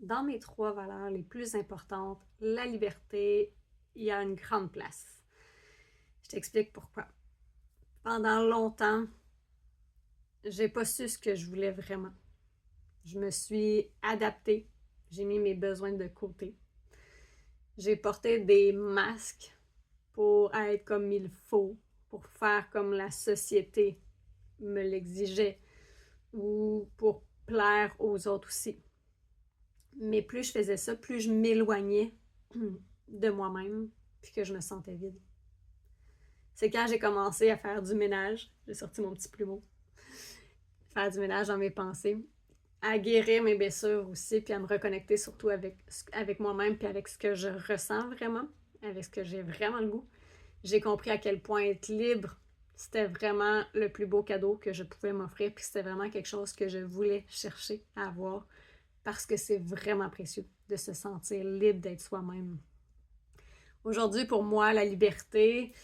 dans mes 3 valeurs les plus importantes, la liberté, il y a une grande place. Je t'explique pourquoi. Pendant longtemps, j'ai pas su ce que je voulais vraiment. Je me suis adaptée, j'ai mis mes besoins de côté. J'ai porté des masques pour être comme il faut, pour faire comme la société me l'exigeait ou pour plaire aux autres aussi. Mais plus je faisais ça, plus je m'éloignais de moi-même puis que je me sentais vide. C'est quand j'ai commencé à faire du ménage, j'ai sorti mon petit plumeau, faire du ménage dans mes pensées, à guérir mes blessures aussi, puis à me reconnecter surtout avec moi-même, puis avec ce que je ressens vraiment, avec ce que j'ai vraiment le goût. J'ai compris à quel point être libre, c'était vraiment le plus beau cadeau que je pouvais m'offrir, puis c'était vraiment quelque chose que je voulais chercher à avoir, parce que c'est vraiment précieux de se sentir libre d'être soi-même. Aujourd'hui, pour moi, la liberté,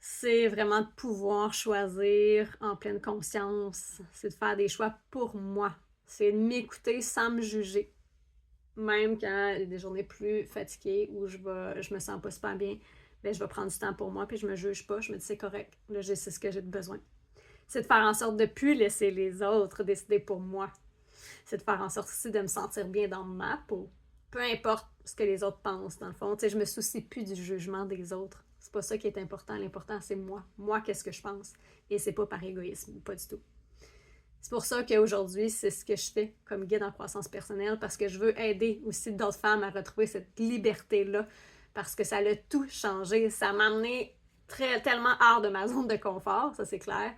c'est vraiment de pouvoir choisir en pleine conscience. C'est de faire des choix pour moi. C'est de m'écouter sans me juger. Même quand il y a des journées plus fatiguées où je me sens pas super bien, ben, je vais prendre du temps pour moi puis je me juge pas. Je me dis c'est correct. Là, je sais ce que j'ai de besoin. C'est de faire en sorte de ne plus laisser les autres décider pour moi. C'est de faire en sorte aussi de me sentir bien dans ma peau. Peu importe ce que les autres pensent, dans le fond. Tu sais, je me soucie plus du jugement des autres. C'est pas ça qui est important. L'important, c'est moi. Moi, qu'est-ce que je pense? Et c'est pas par égoïsme, pas du tout. C'est pour ça qu'aujourd'hui, c'est ce que je fais comme guide en croissance personnelle, parce que je veux aider aussi d'autres femmes à retrouver cette liberté-là, parce que ça a tout changé. Ça m'a amené tellement hors de ma zone de confort, ça c'est clair.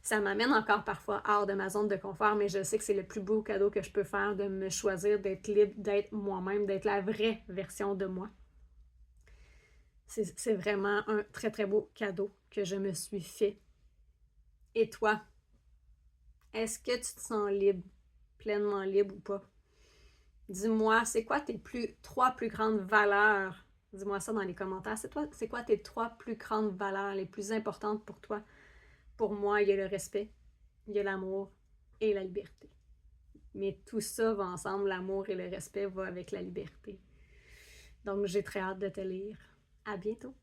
Ça m'amène encore parfois hors de ma zone de confort, mais je sais que c'est le plus beau cadeau que je peux faire, de me choisir, d'être libre, d'être moi-même, d'être la vraie version de moi. C'est vraiment un très, très beau cadeau que je me suis fait. Et toi, est-ce que tu te sens libre, pleinement libre ou pas? Dis-moi, c'est quoi tes 3 plus grandes valeurs? Dis-moi ça dans les commentaires. C'est quoi tes 3 plus grandes valeurs, les plus importantes pour toi? Pour moi, il y a le respect, il y a l'amour et la liberté. Mais tout ça va ensemble, l'amour et le respect va avec la liberté. Donc, j'ai très hâte de te lire. À bientôt!